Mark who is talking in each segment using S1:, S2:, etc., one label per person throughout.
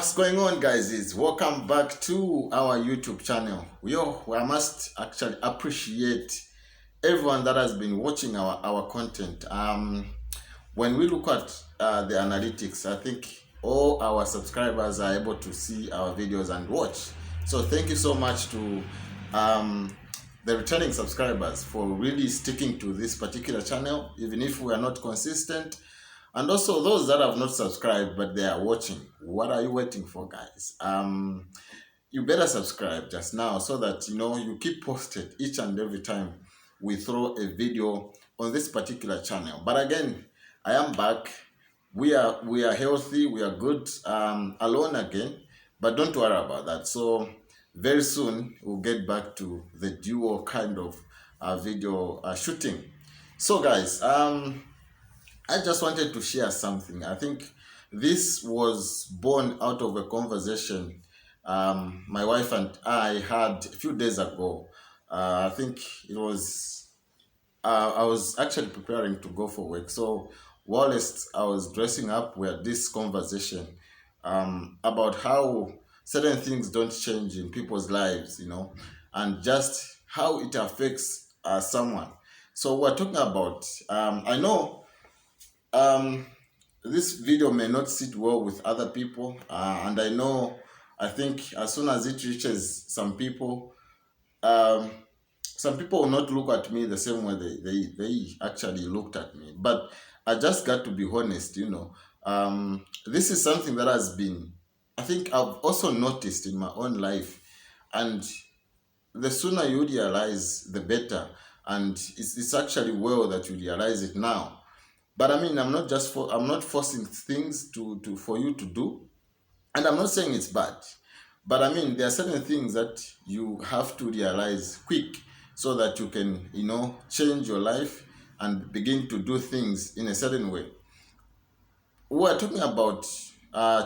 S1: What's going on, guys? Is welcome back to our YouTube channel. I must actually appreciate everyone that has been watching our content. When we look at the analytics, I think all our subscribers are able to see our videos and watch. So thank you so much to the returning subscribers for really sticking to this particular channel, even if we are not consistent. And also those that have not subscribed but they are watching, what are you waiting for, guys? You better subscribe just now so that you keep posted each and every time we throw a video on this particular channel. But again, I am back. We are healthy, we are good, alone again, but don't worry about that. So very soon we'll get back to the duo kind of video shooting. So guys, I just wanted to share something. I think this was born out of a conversation my wife and I had a few days ago. I think it was, I was actually preparing to go for work. So whilst I was dressing up, we had this conversation about how certain things don't change in people's lives, and just how it affects someone. So we're talking about, I know this video may not sit well with other people, and I think as soon as it reaches some people will not look at me the same way they actually looked at me. But I just got to be honest. This is something that has been, I think I've also noticed in my own life, and the sooner you realize the better, and it's actually well that you realize it now. But I mean, I'm not forcing things for you to do, and I'm not saying it's bad. But I mean, there are certain things that you have to realize quick so that you can, change your life and begin to do things in a certain way. We're talking about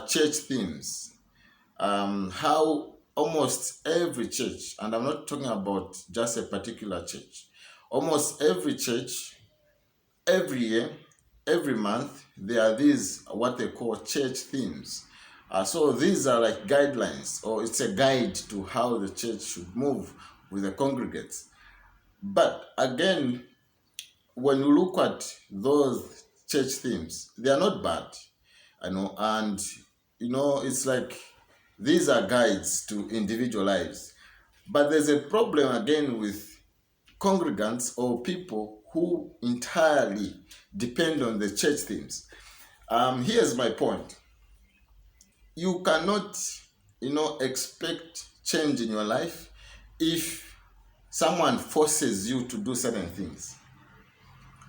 S1: church themes, how almost every church, and I'm not talking about just a particular church, almost every church, every year, every month, there are these what they call church themes. So these are like guidelines, or it's a guide to how the church should move with the congregates. But again, when you look at those church themes, they are not bad, and it's like these are guides to individual lives. But there's a problem again with congregants or people who entirely depend on the church themes. Here's my point. You cannot, expect change in your life if someone forces you to do certain things.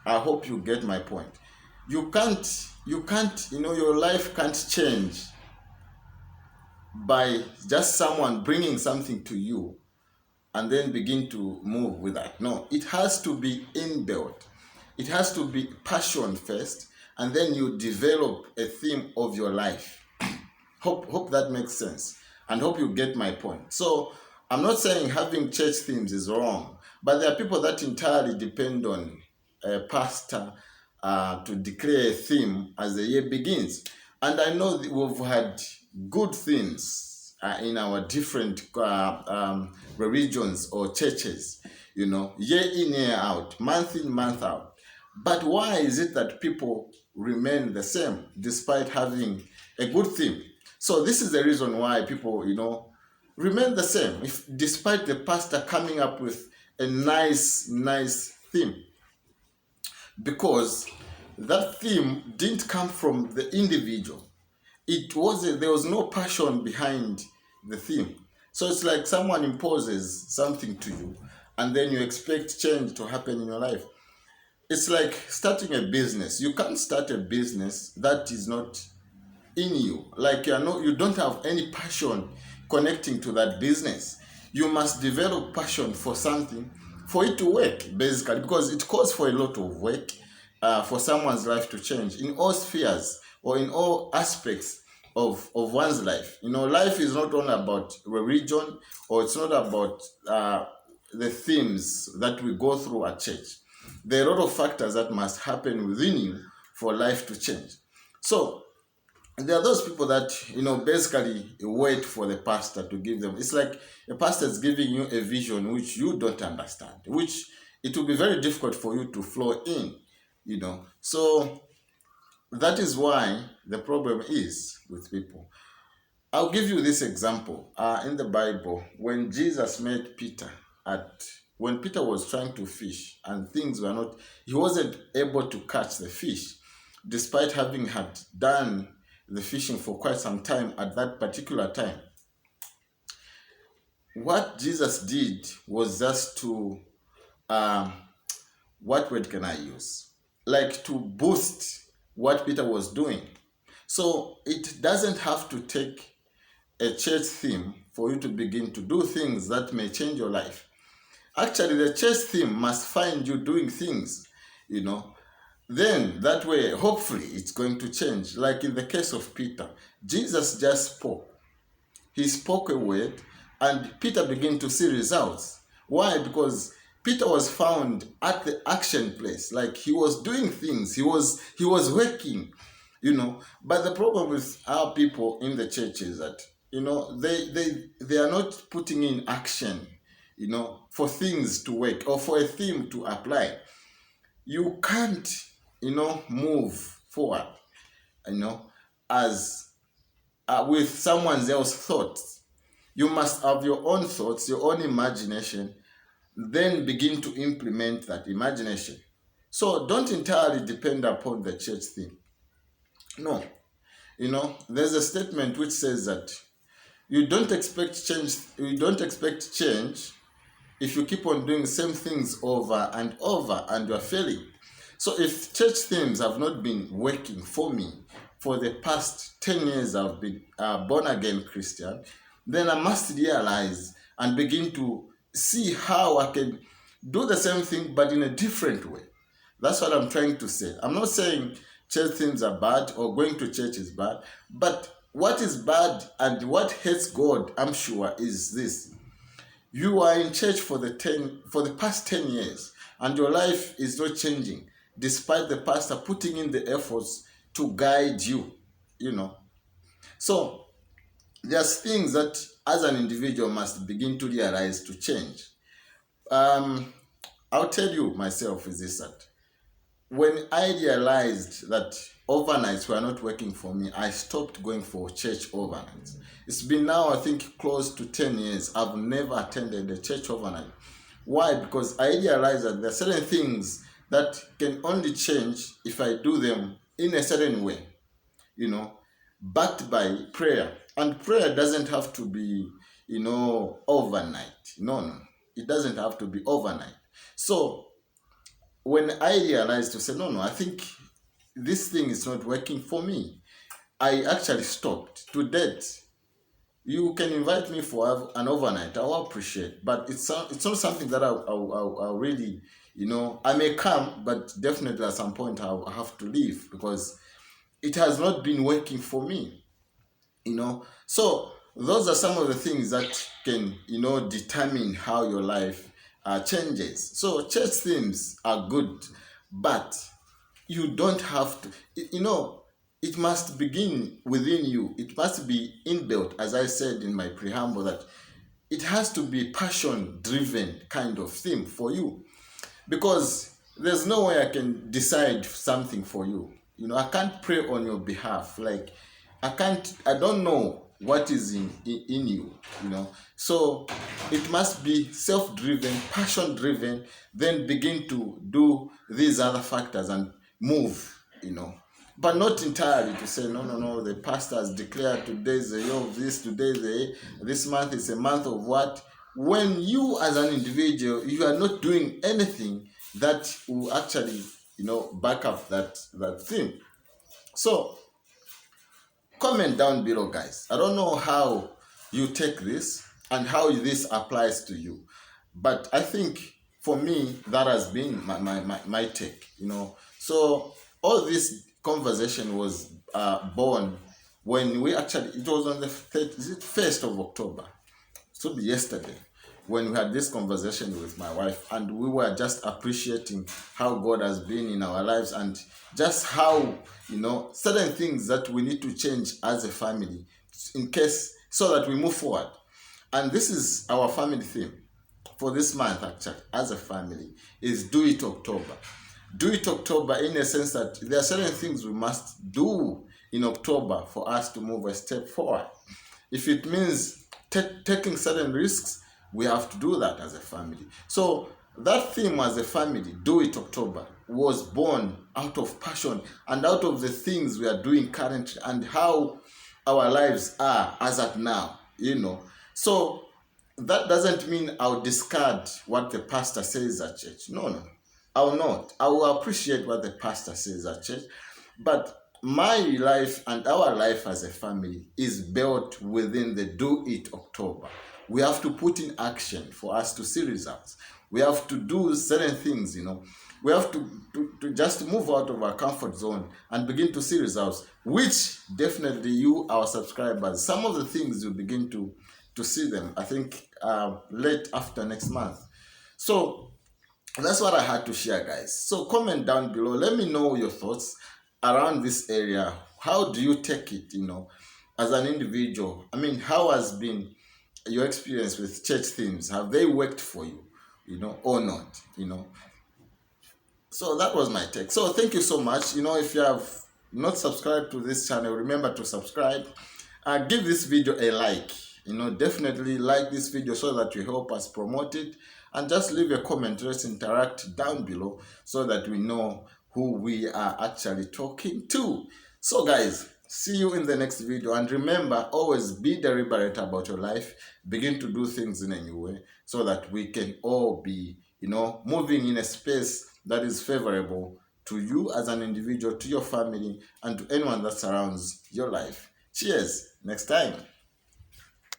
S1: I hope you get my point. You can't, your life can't change by just someone bringing something to you and then begin to move with that. No, it has to be inbuilt. It has to be passion first, and then you develop a theme of your life. Hope that makes sense, and hope you get my point. So I'm not saying having church themes is wrong, but there are people that entirely depend on a pastor to declare a theme as the year begins. And I know that we've had good themes in our different religions or churches, year in, year out, month in, month out. But why is it that people remain the same despite having a good theme? So this is the reason why people, remain the same, despite the pastor coming up with a nice theme. Because that theme didn't come from the individual. There was no passion behind the theme. So it's like someone imposes something to you and then you expect change to happen in your life. It's like starting a business. You can't start a business that is not in you. Like you don't have any passion connecting to that business. You must develop passion for something for it to work, basically, because it calls for a lot of work for someone's life to change in all spheres or in all aspects of one's life. Life is not only about religion, or it's not about the themes that we go through at church. There are a lot of factors that must happen within you for life to change. So there are those people that, basically wait for the pastor to give them. It's like a pastor is giving you a vision which you don't understand, which it will be very difficult for you to flow in. So that is why the problem is with people. I'll give you this example. In the Bible, when Jesus met Peter when Peter was trying to fish and things were not, he wasn't able to catch the fish, despite having had done the fishing for quite some time at that particular time. What Jesus did was just to, what word can I use? Like to boost what Peter was doing. So it doesn't have to take a church theme for you to begin to do things that may change your life. Actually, the church theme must find you doing things, then that way, hopefully, it's going to change. Like in the case of Peter, Jesus just spoke. He spoke a word, and Peter began to see results. Why? Because Peter was found at the action place. Like he was doing things. He was working, But the problem with our people in the church is that, they are not putting in action, for things to work or for a theme to apply. You can't, move forward, as with someone else's thoughts. You must have your own thoughts, your own imagination, then begin to implement that imagination. So don't entirely depend upon the church thing. No. There's a statement which says that you don't expect change if you keep on doing the same things over and over and you're failing. So if church themes have not been working for me for the past 10 years I've been born again Christian, then I must realize and begin to see how I can do the same thing but in a different way. That's what I'm trying to say. I'm not saying church themes are bad or going to church is bad, but what is bad and what hates God, I'm sure, is this. You are in church for the past 10 years and your life is not changing despite the pastor putting in the efforts to guide you, So there's things that as an individual must begin to realize to change. I'll tell you myself is this, that when I realized that overnights were not working for me, I stopped going for church overnights. It's been now, I think, close to 10 years. I've never attended a church overnight. Why? Because I realized that there are certain things that can only change if I do them in a certain way, backed by prayer. And prayer doesn't have to be, overnight. No. It doesn't have to be overnight. So when I realized to say, no, I think this thing is not working for me, I actually stopped. To date, you can invite me for an overnight, I'll appreciate, but it's not something that I'll really, I may come, but definitely at some point I'll have to leave because it has not been working for me, So those are some of the things that can, determine how your life changes. So church themes are good, but you don't have to, it must begin within you. It must be inbuilt, as I said in my preamble, that it has to be passion-driven kind of theme for you. Because there's no way I can decide something for you. I can't pray on your behalf. Like, I don't know what is in you, So it must be self-driven, passion-driven, then begin to do these other factors and move, But not entirely to say, no, the pastor has declared today is the year of this, this month is a month of what? When you as an individual, you are not doing anything that will actually, back up that thing. So, comment down below, guys. I don't know how you take this and how this applies to you. But I think for me, that has been my take, So all this conversation was born when it was on the 1st of October. It should be yesterday. when we had this conversation with my wife, and we were just appreciating how God has been in our lives, and just how, certain things that we need to change as a family in case, so that we move forward. And this is our family theme for this month, actually, as a family, is Do It October. Do It October, in a sense that there are certain things we must do in October for us to move a step forward. If it means taking certain risks, we have to do that as a family. So that theme as a family, Do It October, was born out of passion and out of the things we are doing currently and how our lives are as at now, So that doesn't mean I'll discard what the pastor says at church. No. I will not. I will appreciate what the pastor says at church. But my life and our life as a family is built within the Do It October. We have to put in action for us to see results. We have to do certain things, We have to just move out of our comfort zone and begin to see results, which definitely you, our subscribers, some of the things you begin to see them, I think, late after next month. So that's what I had to share, guys. So comment down below. Let me know your thoughts around this area. How do you take it, as an individual? I mean, how has been your experience with church themes? Have they worked for you, or not, So that was my take. So thank you so much. If you have not subscribed to this channel, remember to subscribe. Give this video a like. Definitely like this video so that you help us promote it. And just leave a comment. Let's interact down below so that we know who we are actually talking to. So guys, see you in the next video. And remember, always be deliberate about your life. Begin to do things in a new way so that we can all be, moving in a space that is favorable to you as an individual, to your family, and to anyone that surrounds your life. Cheers. Next time.